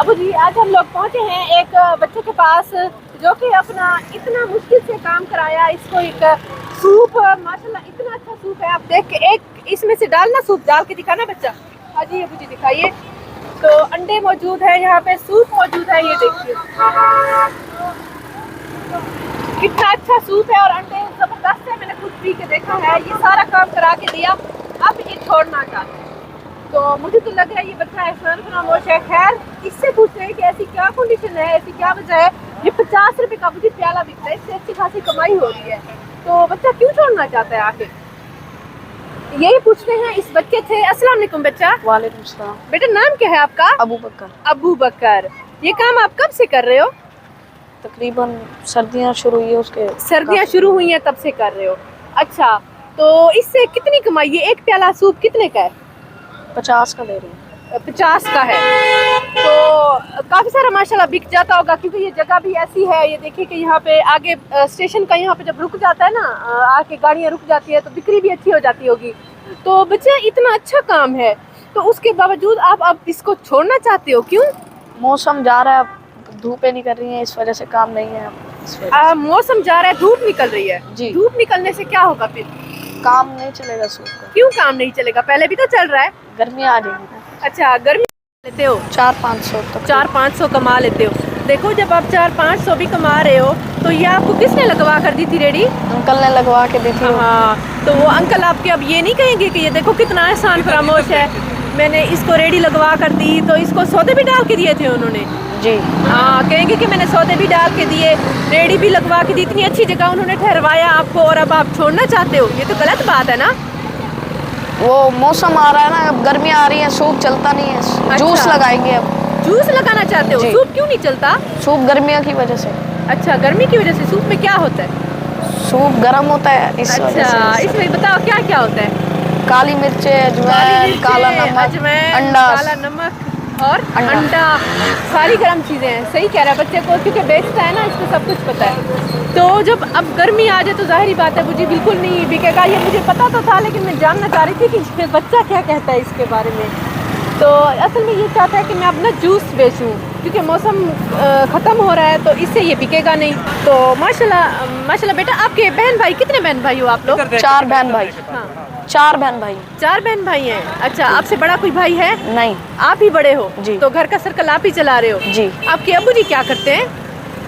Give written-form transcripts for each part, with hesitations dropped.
अबू जी, आज हम लोग पहुंचे हैं एक बच्चे के पास जो कि अपना इतना मुश्किल से काम कराया। इसको एक सूप, माशाल्लाह इतना अच्छा सूप है, आप देख के एक इसमें से डालना, सूप डाल के दिखाना बच्चा। हाँ जी अबू जी दिखाइए। तो अंडे मौजूद है यहाँ पे, सूप मौजूद है, ये देखिए कितना अच्छा सूप है और अंडे जबरदस्त है। मैंने खुद पी के देखा है, ये सारा काम करा के दिया, अब ये छोड़ना चाहते हैं। तो मुझे तो लग रहा है ये बच्चा एहसान फरामोश है। खैर, इससे पूछ रहे हैं कि ऐसी क्या कंडीशन है, ऐसी क्या वजह है। ये 50 रुपए का मुझे प्याला बिकता है, इससे अच्छी खासी कमाई हो रही है, तो बच्चा क्यों छोड़ना चाहता है आखिर, यही पूछते हैं इस बच्चे से। अस्सलाम वालेकुम बच्चा। वालेकुम सलाम। बेटा नाम क्या है आपका? अबू बकर। अबू बकर। ये काम आप कब से कर रहे हो? तकरीबन सर्दियाँ शुरू हुई है, उसके सर्दियाँ शुरू हुई हैं तब से कर रहे हो। अच्छा, तो इससे कितनी कमाई है? एक प्याला सूप कितने का है? 50 का ले रही है। 50 का है, तो काफ़ी सारा माशाल्लाह बिक जाता होगा, क्योंकि ये जगह भी ऐसी है। ये देखिए कि यहाँ पे आगे स्टेशन का, यहाँ पे जब रुक जाता है ना, आके गाड़ियाँ रुक जाती है तो बिक्री भी अच्छी हो जाती होगी। तो बच्चे इतना अच्छा काम है, तो उसके बावजूद आप अब इसको छोड़ना चाहते हो, क्यों? मौसम जा रहा है, धूपें निकल रही हैं, इस वजह से काम नहीं है। मौसम जा रहा है, धूप निकल रही है जी। धूप निकलने से क्या होगा फिर? काम नहीं चलेगा सूप का। क्यों काम नहीं चलेगा? पहले भी तो चल रहा है। गर्मी आ जाएगी। अच्छा, गर्मी लेते हो? 400-500 तक। 400-500 कमा लेते हो। देखो, जब आप 400-500 भी कमा रहे हो, तो ये आपको किसने लगवा कर दी थी रेडी? अंकल ने लगवा के दी थी। हाँ, तो वो अंकल आपके अब ये नहीं कहेंगे कि ये देखो कितना एहसान फरामोश है, मैंने इसको रेडी लगवा कर दी, तो इसको सौदे भी डाल के दिए थे उन्होंने? जी हाँ, कहेंगे कि मैंने सौदे भी डाल के दिए, रेडी भी लगवा के दी, इतनी अच्छी जगह उन्होंने ठहरवाया आपको, और अब आप छोड़ना चाहते हो? ये तो गलत बात है ना। वो मौसम आ रहा है ना, अब गर्मी आ रही है, सूप चलता नहीं है। अच्छा। जूस लगाएंगे अब। जूस लगाना चाहते हो? सूप क्यों नहीं चलता? सूप गर्मियों की वजह से। अच्छा, गर्मी की वजह से। सूप में क्या होता है? सूप गर्म होता है, इस वजह से। अच्छा, इसमें बताओ क्या क्या होता है? काली मिर्च, अजवाइन, काला नमक, अंडा, काला नमक और अंडा, सारी गर्म चीज़ें हैं। सही कह रहा है बच्चे को, क्योंकि बेचता है ना, इसको सब कुछ पता है। तो जब अब गर्मी आ जाए तो जाहिर बात है मुझे बिल्कुल नहीं बिकेगा, ये मुझे पता तो था, लेकिन मैं जानना चाह रही थी कि बच्चा क्या कहता है इसके बारे में। तो असल में ये चाहता है कि मैं अपना जूस बेचूं, क्योंकि मौसम ख़त्म हो रहा है, तो इससे ये बिकेगा नहीं। तो माशाल्लाह माशाल्लाह। बेटा, आपके बहन भाई कितने बहन भाई हो आप लोग? 4 बहन भाई। हाँ, 4 बहन भाई। 4 बहन भाई हैं। अच्छा, आपसे बड़ा कोई भाई है? नहीं, आप ही बड़े हो जी। तो घर का सर्कल आप ही चला रहे हो? जी। आपके अब्बू जी क्या करते हैं?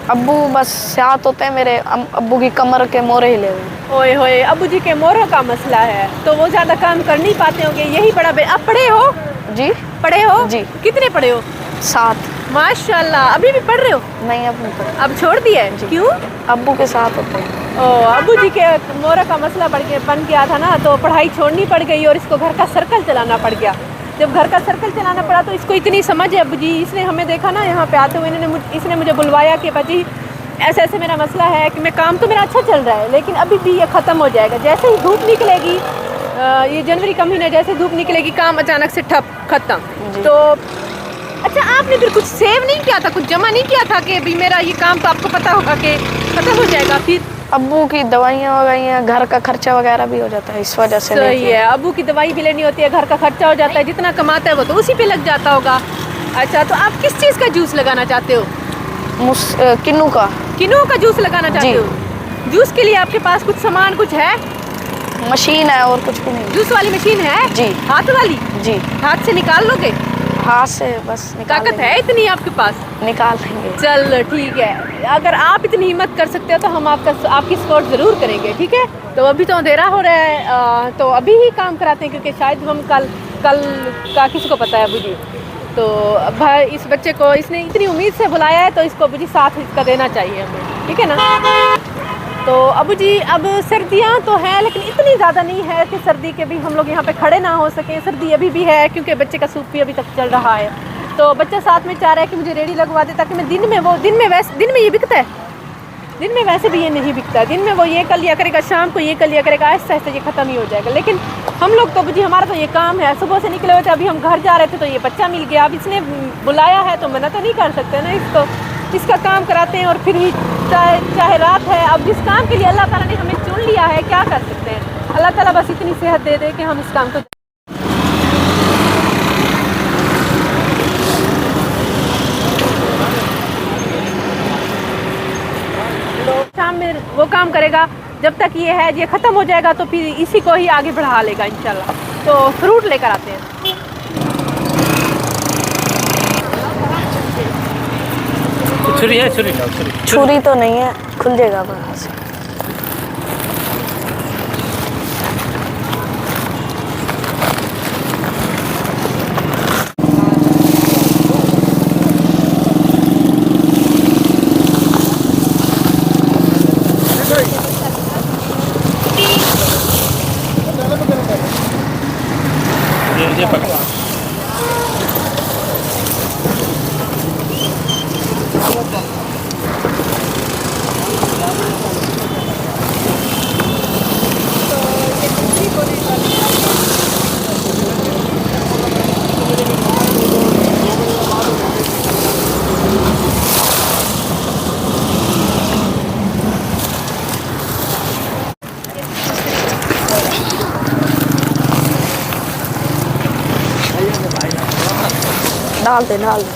अब्बू बस साथ होते हैं मेरे। अब्बू की कमर के मोरे हिले हुए। ओए होए, अब्बू जी के मोरों का मसला है, तो वो ज़्यादा काम कर नहीं पाते होंगे, यही बड़ा आप पढ़े हो? जी। पढ़े हो? जी। कितने पढ़े हो? 7। माशाल्लाह। अभी भी पढ़ रहे हो? नहीं, अब नहीं पढ़े। अब छोड़ दिया है? क्यों? अब्बू के साथ होते हैं। ओ, अब्बू जी के मोरा का मसला बन गया था ना, तो पढ़ाई छोड़नी पड़ गई और इसको घर का सर्कल चलाना पड़ गया। जब घर का सर्कल चलाना पड़ा तो इसको इतनी समझ है अब्बू जी, इसने हमें देखा ना यहाँ पे आते हुए, इसने मुझे बुलवाया कि बाजी ऐसे ऐसे मेरा मसला है कि मैं काम तो मेरा अच्छा चल रहा है, लेकिन अभी भी ये ख़त्म हो जाएगा। जैसे ही धूप निकलेगी, ये जनवरी का महीना, जैसे धूप निकलेगी काम अचानक से ख़त्म। तो अच्छा, आपने फिर कुछ सेव नहीं किया था, कुछ जमा नहीं किया था कि अभी मेरा ये काम, तो आपको पता होगा कि ख़त्म हो जाएगा? फिर अब्बू की दवाइयाँ वगैरह, घर का खर्चा वगैरह भी हो जाता है, इस वजह से। सही है, अब्बू की दवाई भी लेनी होती है, घर का खर्चा हो जाता है, जितना कमाता है वो तो उसी पे लग जाता होगा। अच्छा, तो आप किस चीज़ का जूस लगाना चाहते हो? किन्नू का। किन्नू का जूस लगाना चाहते हो? जूस के लिए आपके पास कुछ सामान कुछ है? मशीन है और कुछ भी नहीं। जूस वाली मशीन है? जी। हाथ वाली? जी। हाथ से निकाल लोगे? हाथ से बस निकाल ताकत है इतनी आपके पास? निकाल लेंगे। चल ठीक है, अगर आप इतनी हिम्मत कर सकते हो तो हम आपकी सपोर्ट ज़रूर करेंगे, ठीक है? तो अभी तो अंधेरा हो रहा है, तो अभी ही काम कराते हैं, क्योंकि शायद हम कल का किसी को पता है अबू जी। तो भाई इस बच्चे को इसने इतनी उम्मीद से बुलाया है, तो इसको अबू जी साथ इसका देना चाहिए हमें, ठीक है ना? तो अबू जी, अब सर्दियाँ तो हैं, लेकिन इतनी ज़्यादा नहीं है कि सर्दी के भी हम लोग यहाँ पे खड़े ना हो सकें। सर्दी अभी भी है, क्योंकि बच्चे का सूप भी अभी तक चल रहा है। तो बच्चा साथ में चाह रहा है कि मुझे रेडी लगवा दे, ताकि मैं दिन में ये बिकता है, दिन में वैसे भी ये नहीं बिकता। दिन में वो ये कर लिया करेगा, शाम को ये कर लिया करेगा, आहिस्ता आहिस्ता ये ख़त्म ही हो जाएगा। लेकिन हम लोग तो जी, हमारा तो ये काम है, सुबह से निकले हुए थे, अभी हम घर जा रहे थे तो ये बच्चा मिल गया। अब इसने बुलाया है तो मना तो नहीं कर सकते ना इसको, इसका काम कराते हैं और फिर ही चाहे रात है। अब जिस काम के लिए अल्लाह ताला ने हमें चुन लिया है, क्या कर सकते हैं? अल्लाह ताला बस इतनी सेहत दे दे कि हम इस काम को। काम में वो काम करेगा। जब तक ये है ये ख़त्म हो जाएगा तो फिर इसी को ही आगे बढ़ा लेगा इंशाल्लाह। तो फ्रूट लेकर आते हैं। छुरी है, छुरी लाओ, छुरी तो नहीं है, खुल जाएगा वहाँ से। ये पकड़ा। डाल दे, डाल दे।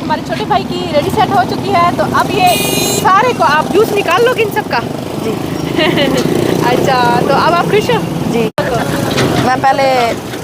हमारे छोटे भाई की रेडी सेट हो चुकी है। तो अब ये सारे को आप जूस निकाल लोगे इन सब का? जी। अच्छा, तो अब आप खुश हो? जी, मैं पहले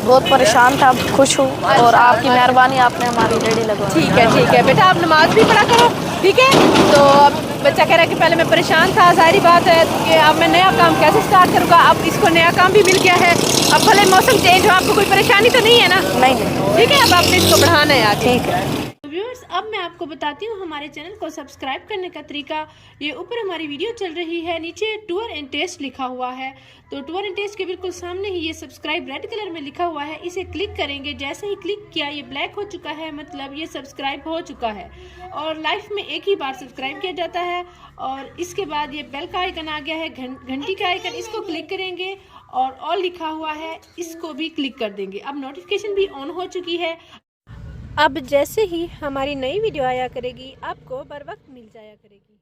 बहुत परेशान था, अब खुश हूँ। और आपकी मेहरबानी, आपने हमारी रेडी लगवाई। ठीक है बेटा, आप नमाज भी पढ़ा करो, ठीक है? तो अब बच्चा कह रहा है कि पहले मैं परेशान था, जाहिर बात है कि अब मैं नया काम कैसे स्टार्ट करूँगा। अब इसको नया काम भी मिल गया है। अब भले मौसम चेंज हो, आपको कोई परेशानी तो नहीं है ना? नहीं, ठीक है, अब आपने इसको बढ़ाना है आगे। ठीक है। व्यूअर्स, अब मैं आपको बताती हूँ हमारे चैनल को सब्सक्राइब करने का तरीका। ये ऊपर हमारी वीडियो चल रही है, नीचे टूर एंड टेस्ट लिखा हुआ है। तो टूर एंड टेस्ट के बिल्कुल सामने ही ये सब्सक्राइब रेड कलर में लिखा हुआ है, इसे क्लिक करेंगे। जैसे ही क्लिक किया ये ब्लैक हो चुका है, मतलब ये सब्सक्राइब हो चुका है। और लाइफ में एक ही बार सब्सक्राइब किया जाता है। और इसके बाद ये बेल का आइकन आ गया है, घंटी का आइकन, इसको क्लिक करेंगे। और ऑल लिखा हुआ है, इसको भी क्लिक कर देंगे। अब नोटिफिकेशन भी ऑन हो चुकी है। अब जैसे ही हमारी नई वीडियो आया करेगी, आपको बर वक्त मिल जाया करेगी।